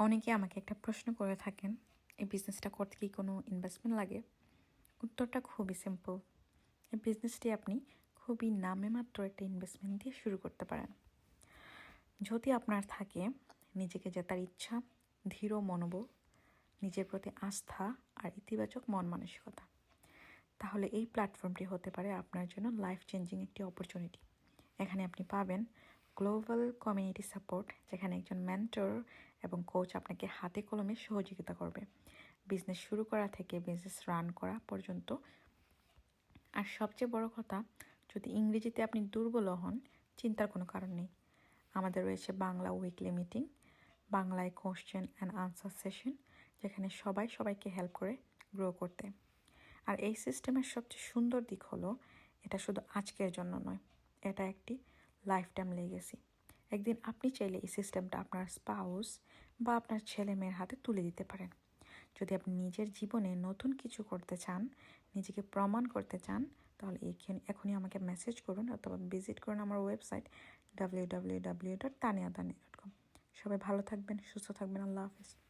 অনেকে আমাকে একটা প্রশ্ন করে থাকেন, এই বিজনেসটা করতে কি কোনো ইনভেস্টমেন্ট লাগে? উত্তরটা খুবই সিম্পল। এই বিজনেসটি আপনি খুবই নামে মাত্র একটা ইনভেস্টমেন্ট দিয়ে শুরু করতে পারেন। যদি আপনার থাকে নিজেকে জেতার ইচ্ছা, দৃঢ় মনোবল, নিজের প্রতি আস্থা আর ইতিবাচক মন মানসিকতা, তাহলে এই প্ল্যাটফর্মটি হতে পারে আপনার জন্য লাইফ চেঞ্জিং একটি অপরচুনিটি। এখানে আপনি পাবেন গ্লোবাল কমিউনিটি সাপোর্ট, যেখানে একজন মেন্টর এবং কোচ আপনাকে হাতে কলমে সহযোগিতা করবে বিজনেস শুরু করা থেকে বিজনেস রান করা পর্যন্ত। আর সবচেয়ে বড় কথা, যদি ইংরেজিতে আপনি দুর্বল হন, চিন্তার কোনো কারণ নেই। আমাদের রয়েছে বাংলা উইকলি মিটিং, বাংলায় কোশ্চেন অ্যান্ড আনসার সেশন, যেখানে সবাই সবাইকে হেল্প করে গ্রো করতে। আর এই সিস্টেমের সবচেয়ে সুন্দর দিক হলো, এটা শুধু আজকের জন্য নয়, এটা একটি লাইফ টাইম লেগেসি। একদিন আপনি চাইলে এই সিস্টেমটা আপনার স্পাউস বা আপনার ছেলে মেয়ের হাতে তুলে দিতে পারেন। যদি আপনি নিজের জীবনে নতুন কিছু করতে চান, নিজেকে প্রমাণ করতে চান, তাহলে এখনই আমাকে মেসেজ করুন অথবা ভিজিট করুন আমার ওয়েবসাইট www.taniadani.com। সবাই ভালো থাকবেন, সুস্থ থাকবেন। আল্লাহ হাফেজ।